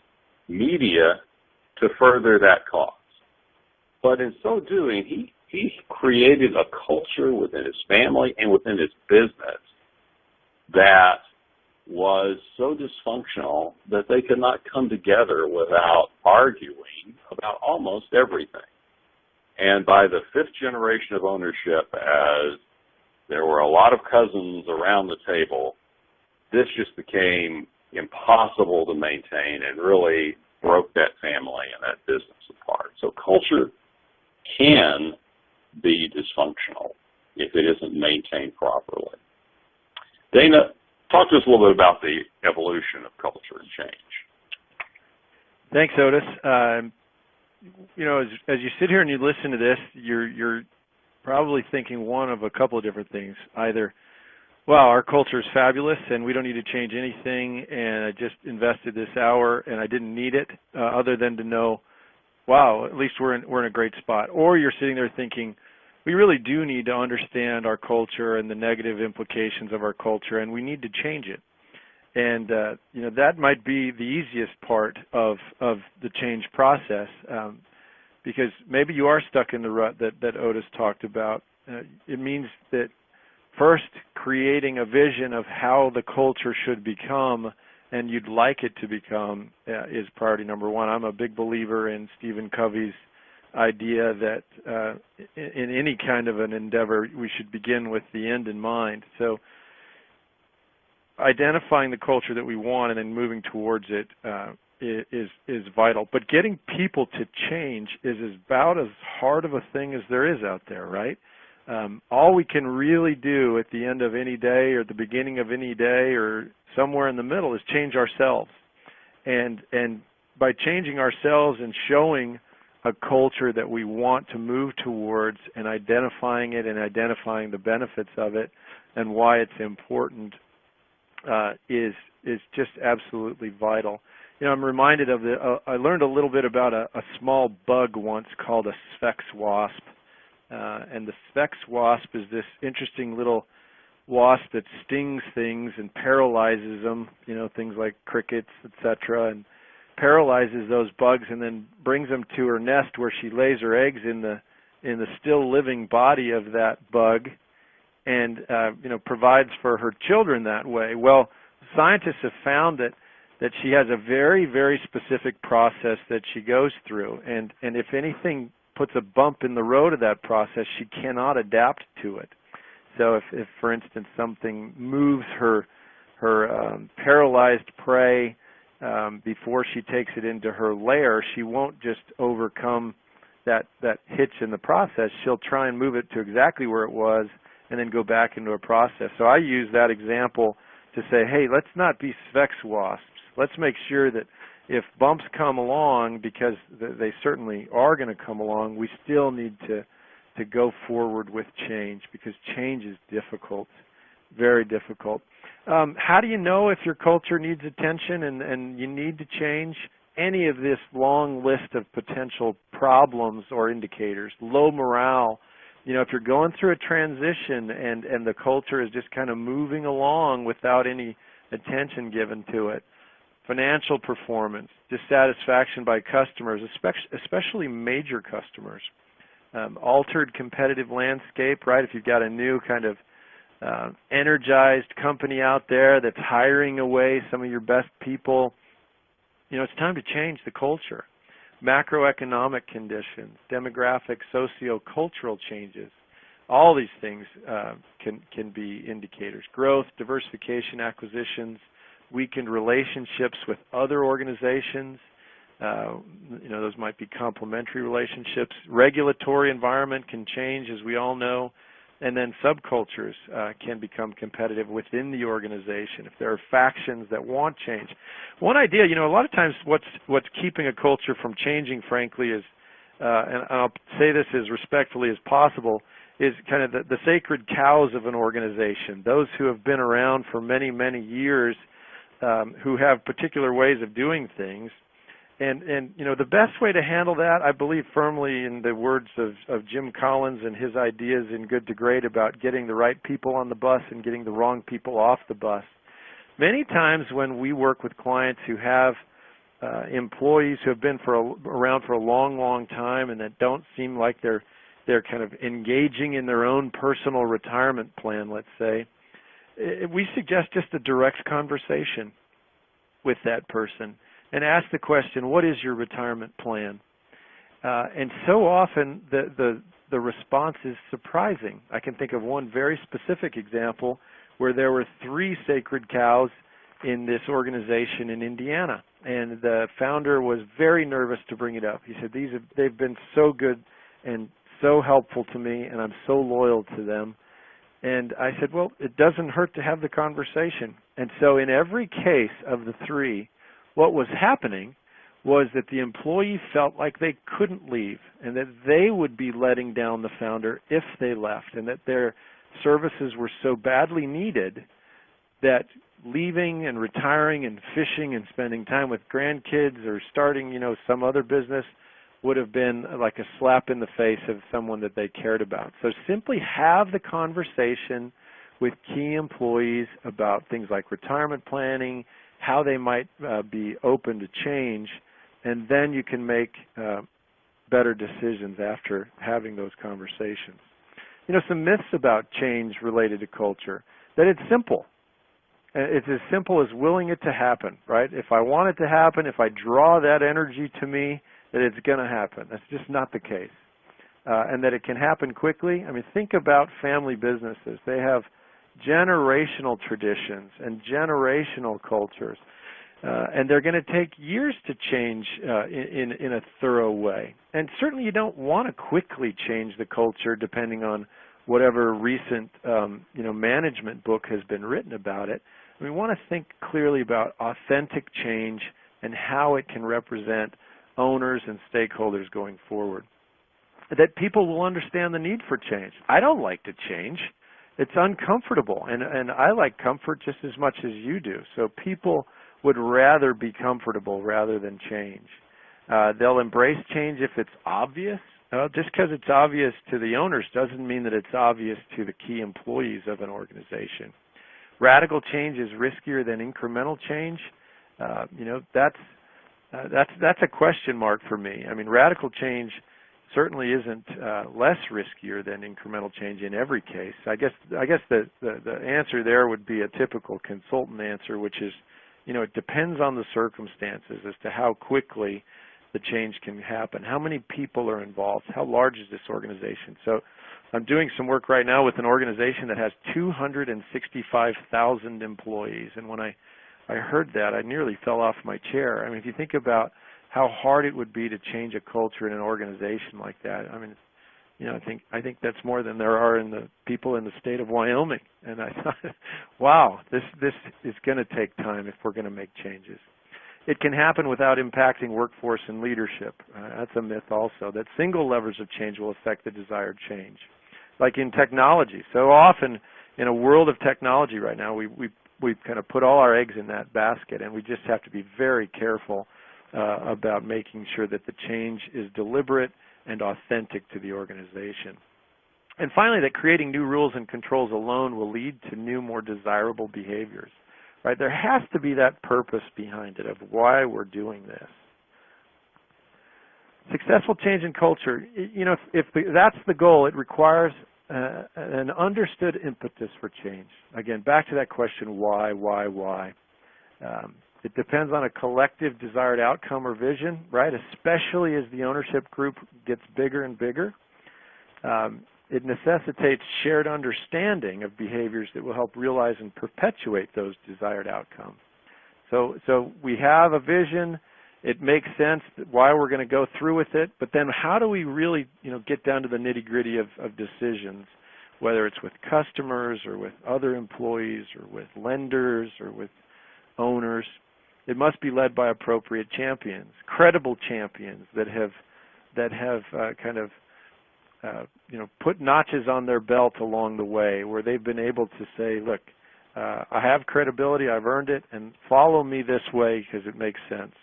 media to further that cause. But in so doing, he created a culture within his family and within his business that was so dysfunctional that they could not come together without arguing about almost everything. And by the fifth generation of ownership, as there were a lot of cousins around the table, this just became impossible to maintain and really broke that family and that business apart. So culture can be dysfunctional if it isn't maintained properly. Dana, talk to us a little bit about the evolution of culture and change. Thanks, Otis. You know, as you sit here and you listen to this, you're probably thinking one of a couple of different things. Either, wow, our culture is fabulous and we don't need to change anything, and I just invested this hour and I didn't need it, other than to know, wow, at least we're in a great spot. Or you're sitting there thinking, we really do need to understand our culture and the negative implications of our culture, and we need to change it. And you know, that might be the easiest part of the change process, because maybe you are stuck in the rut that Otis talked about. It means that first creating a vision of how the culture should become and you'd like it to become is priority number one. I'm a big believer in Stephen Covey's idea that in any kind of an endeavor, we should begin with the end in mind. So identifying the culture that we want and then moving towards it is vital. But getting people to change is about as hard of a thing as there is out there, right? All we can really do at the end of any day or at the beginning of any day or somewhere in the middle is change ourselves. And by changing ourselves and showing a culture that we want to move towards and identifying it and identifying the benefits of it and why it's important is just absolutely vital. You know, I'm reminded of I learned a little bit about a small bug once called a Sphex wasp. And the Sphex wasp is this interesting little wasp that stings things and paralyzes them, you know, things like crickets, etc., and paralyzes those bugs and then brings them to her nest where she lays her eggs in the still living body of that bug and you know, provides for her children that way. Well, scientists have found that she has a very, very specific process that she goes through, and if anything puts a bump in the road of that process, she cannot adapt to it. So if for instance, something moves her paralyzed prey before she takes it into her lair, she won't just overcome that hitch in the process. She'll try and move it to exactly where it was and then go back into a process. So I use that example to say, hey, let's not be Sphex wasps. Let's make sure that if bumps come along, because they certainly are going to come along, we still need to go forward with change, because change is difficult, very difficult. How do you know if your culture needs attention and you need to change? Any of this long list of potential problems or indicators. Low morale. You know, if you're going through a transition and the culture is just kind of moving along without any attention given to it. Financial performance, dissatisfaction by customers, especially major customers. Altered competitive landscape, right? If you've got a new kind of energized company out there that's hiring away some of your best people, you know, it's time to change the culture. Macroeconomic conditions, demographic, socio-cultural changes, all these things can be indicators. Growth, diversification, acquisitions, weakened relationships with other organizations, Those might be complementary relationships. Regulatory environment can change, as we all know. And then subcultures can become competitive within the organization if there are factions that want change. One idea, a lot of times what's keeping a culture from changing, frankly, is, and I'll say this as respectfully as possible, is kind of the sacred cows of an organization, those who have been around for many, many years, who have particular ways of doing things. And the best way to handle that, I believe firmly in the words of Jim Collins and his ideas in Good to Great about getting the right people on the bus and getting the wrong people off the bus. Many times when we work with clients who have employees who have been around for a long, long time and that don't seem like they're kind of engaging in their own personal retirement plan, let's say, we suggest just a direct conversation with that person and ask the question, what is your retirement plan? And so often the response is surprising. I can think of one very specific example where there were 3 sacred cows in this organization in Indiana, and the founder was very nervous to bring it up. He said, they've been so good and so helpful to me, and I'm so loyal to them. And I said, well, it doesn't hurt to have the conversation. And so in every case of the 3, what was happening was that the employee felt like they couldn't leave and that they would be letting down the founder if they left, and that their services were so badly needed that leaving and retiring and fishing and spending time with grandkids or starting, some other business would have been like a slap in the face of someone that they cared about. So simply have the conversation with key employees about things like retirement planning, how they might be open to change, and then you can make better decisions after having those conversations. Some myths about change related to culture, that it's simple. It's as simple as willing it to happen, right? If I want it to happen, if I draw that energy to me, that it's going to happen. That's just not the case. And that it can happen quickly. I mean, think about family businesses. They have generational traditions and generational cultures, and they're going to take years to change in a thorough way. And certainly you don't want to quickly change the culture depending on whatever recent management book has been written about it. We want to think clearly about authentic change and how it can represent owners and stakeholders going forward. That people will understand the need for change. I don't like to change. It's uncomfortable, and I like comfort just as much as you do. So people would rather be comfortable rather than change. They'll embrace change if it's obvious. Just because it's obvious to the owners doesn't mean that it's obvious to the key employees of an organization. Radical change is riskier than incremental change. That's a question mark for me. I mean, radical change certainly isn't less riskier than incremental change in every case. I guess the answer there would be a typical consultant answer, which is, it depends on the circumstances as to how quickly the change can happen. How many people are involved? How large is this organization? So I'm doing some work right now with an organization that has 265,000 employees, and when I heard that, I nearly fell off my chair. I mean, if you think about how hard it would be to change a culture in an organization like that, I mean, I think that's more than there are in the people in the state of Wyoming. And I thought, wow, this is going to take time if we're going to make changes. It can happen without impacting workforce and leadership. That's a myth also, that single levers of change will affect the desired change. Like in technology, so often in a world of technology right now, we kind of put all our eggs in that basket, and we just have to be very careful about making sure that the change is deliberate and authentic to the organization. And finally, that creating new rules and controls alone will lead to new, more desirable behaviors. Right? There has to be that purpose behind it of why we're doing this. Successful change in culture, if that's the goal, it requires an understood impetus for change. Again, back to that question, why? It depends on a collective desired outcome or vision, right? Especially as the ownership group gets bigger and bigger. It necessitates shared understanding of behaviors that will help realize and perpetuate those desired outcomes. So we have a vision, It makes sense why we're going to go through with it, but then how do we really, get down to the nitty-gritty of decisions, whether it's with customers or with other employees or with lenders or with owners? It must be led by appropriate champions, credible champions that have put notches on their belt along the way, where they've been able to say, look, I have credibility, I've earned it, and follow me this way because it makes sense.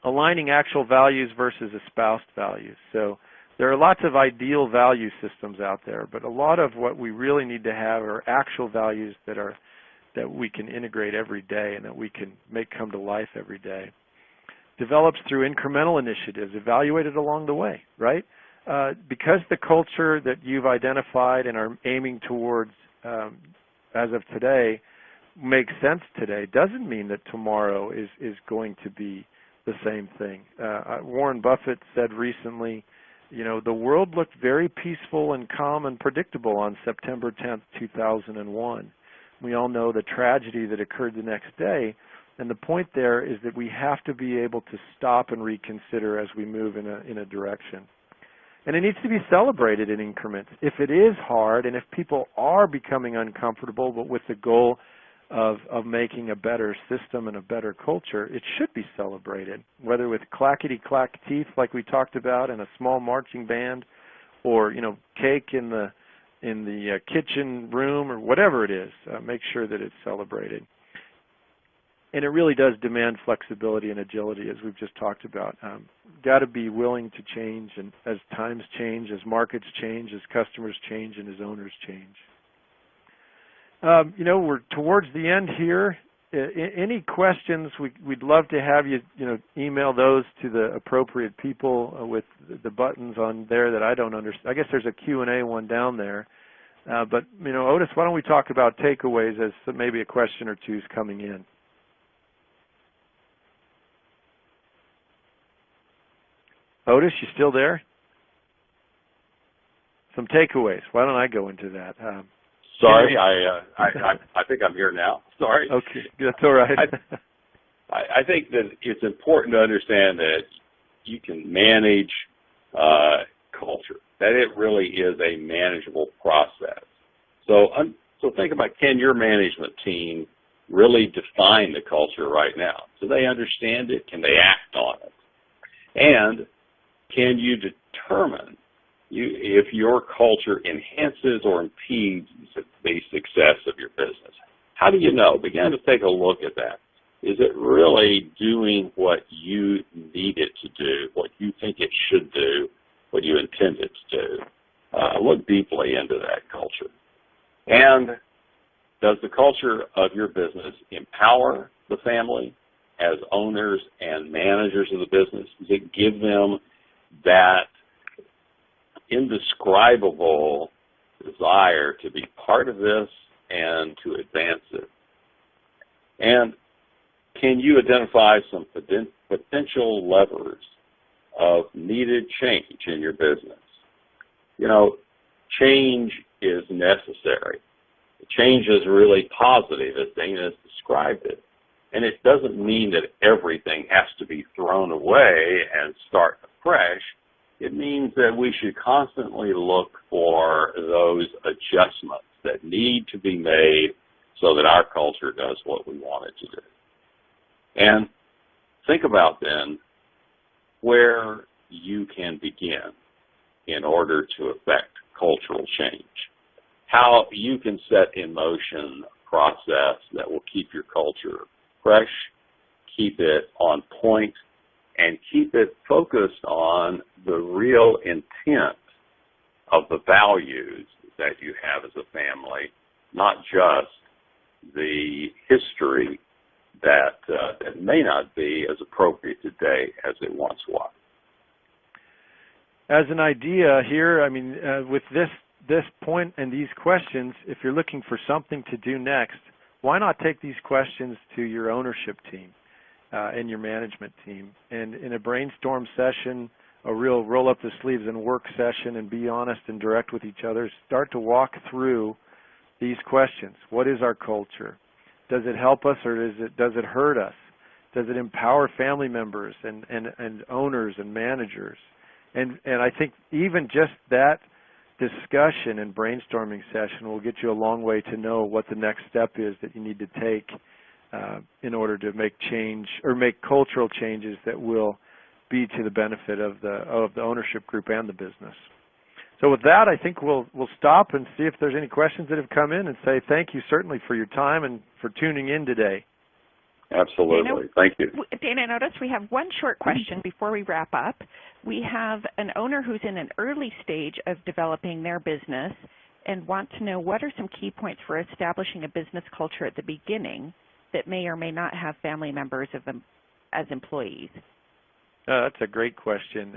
Aligning actual values versus espoused values. So there are lots of ideal value systems out there, but a lot of what we really need to have are actual values that we can integrate every day and that we can make come to life every day. Develops through incremental initiatives, evaluated along the way, right? Because the culture that you've identified and are aiming towards as of today makes sense today doesn't mean that tomorrow is going to be the same thing. Warren Buffett said recently, the world looked very peaceful and calm and predictable on September 10th, 2001. We all know the tragedy that occurred the next day, and the point there is that we have to be able to stop and reconsider as we move in a direction. And it needs to be celebrated in increments. If it is hard and if people are becoming uncomfortable, but with the goal of making a better system and a better culture, it should be celebrated, whether with clackety-clack teeth like we talked about and a small marching band, or cake in the kitchen room, or whatever it is. Make sure that it's celebrated. And it really does demand flexibility and agility, as we've just talked about. Got to be willing to change, and as times change, as markets change, as customers change, and as owners change. We're towards the end here. Any questions? We'd love to have you, email those to the appropriate people with the buttons on there that I don't understand. I guess there's a Q&A one down there. But Otis, why don't we talk about takeaways as maybe a question or two is coming in. Otis, you still there? Some takeaways. Why don't I go into that? Sorry, I think I'm here now. Sorry. Okay, that's all right. I think that it's important to understand that you can manage culture, that it really is a manageable process. So think about, can your management team really define the culture right now? Do they understand it? Can they act on it? And can you determine if your culture enhances or impedes the success of your business? How do you know? Begin to take a look at that. Is it really doing what you need it to do, what you think it should do, what you intend it to do? Look deeply into that culture. And does the culture of your business empower the family as owners and managers of the business? Does it give them that indescribable desire to be part of this and to advance it? And can you identify some potential levers of needed change in your business? Change is necessary. Change is really positive, as Dana has described it. And it doesn't mean that everything has to be thrown away and start afresh. It means that we should constantly look for those adjustments that need to be made so that our culture does what we want it to do. And think about then where you can begin in order to affect cultural change. How you can set in motion a process that will keep your culture fresh, keep it on point, and keep it focused on the real intent of the values that you have as a family, not just the history that may not be as appropriate today as it once was. As an idea here, with this point and these questions, if you're looking for something to do next, why not take these questions to your ownership team and your management team, and in a brainstorm session, a real roll up the sleeves and work session, and be honest and direct with each other, start to walk through these questions. What is our culture? Does it help us or does it hurt us? Does it empower family members and owners and managers? And I think even just that discussion and brainstorming session will get you a long way to know what the next step is that you need to take in order to make change or make cultural changes that will be to the benefit of the ownership group and the business. So with that, I think we'll stop and see if there's any questions that have come in, and say thank you certainly for your time and for tuning in today. Absolutely. Dana, thank you. Dana, notice we have one short question before we wrap up. We have an owner who's in an early stage of developing their business and want to know what are some key points for establishing a business culture at the beginning that may or may not have family members of them as employees. That's a great question.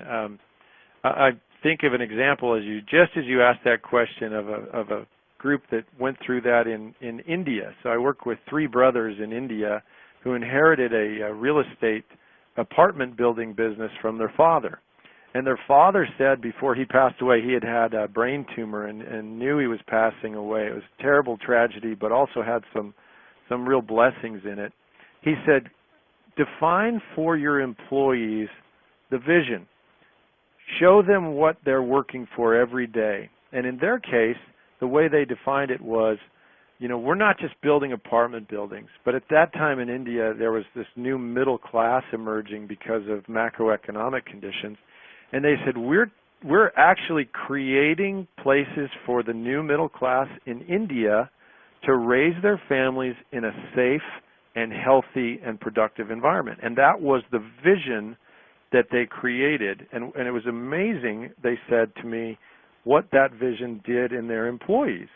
I think of an example as you asked that question of a group that went through that in India. So I work with 3 brothers in India who inherited a real estate apartment building business from their father. And their father said before he passed away he had a brain tumor and knew he was passing away. It was a terrible tragedy, but also had some real blessings in it. He said, define for your employees the vision. Show them what they're working for every day. And in their case, the way they defined it was, we're not just building apartment buildings, but at that time in India, there was this new middle class emerging because of macroeconomic conditions. And they said, we're actually creating places for the new middle class in India to raise their families in a safe and healthy and productive environment. And that was the vision that they created. And it was amazing, they said to me, what that vision did in their employees,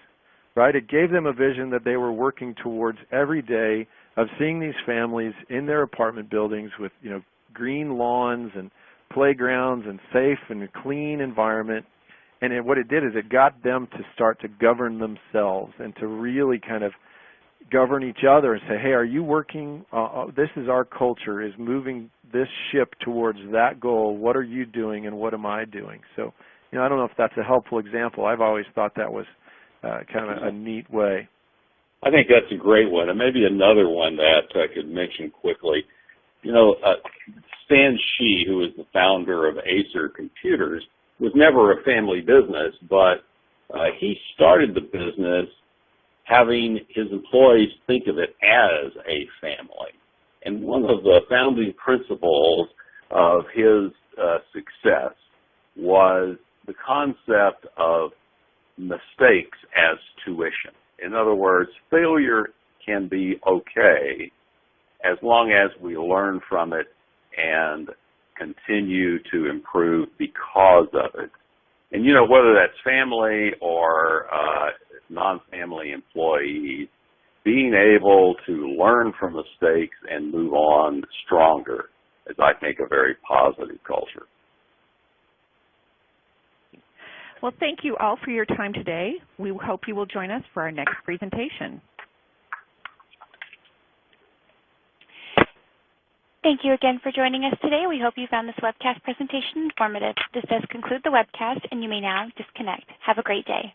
right? It gave them a vision that they were working towards every day of seeing these families in their apartment buildings with, green lawns and playgrounds and safe and clean environment. And what it did is it got them to start to govern themselves and to really kind of govern each other and say, hey, are you working, this is our culture, is moving this ship towards that goal. What are you doing and what am I doing? So, I don't know if that's a helpful example. I've always thought that was kind of a neat way. I think that's a great one. And maybe another one that I could mention quickly. Stan Shi, who is the founder of Acer Computers, was never a family business, but he started the business having his employees think of it as a family. And one of the founding principles of his success was the concept of mistakes as tuition. In other words, failure can be okay as long as we learn from it and continue to improve because of it. And, whether that's family or non-family employees, being able to learn from mistakes and move on stronger is, I think, a very positive culture. Well, thank you all for your time today. We hope you will join us for our next presentation. Thank you again for joining us today. We hope you found this webcast presentation informative. This does conclude the webcast, and you may now disconnect. Have a great day.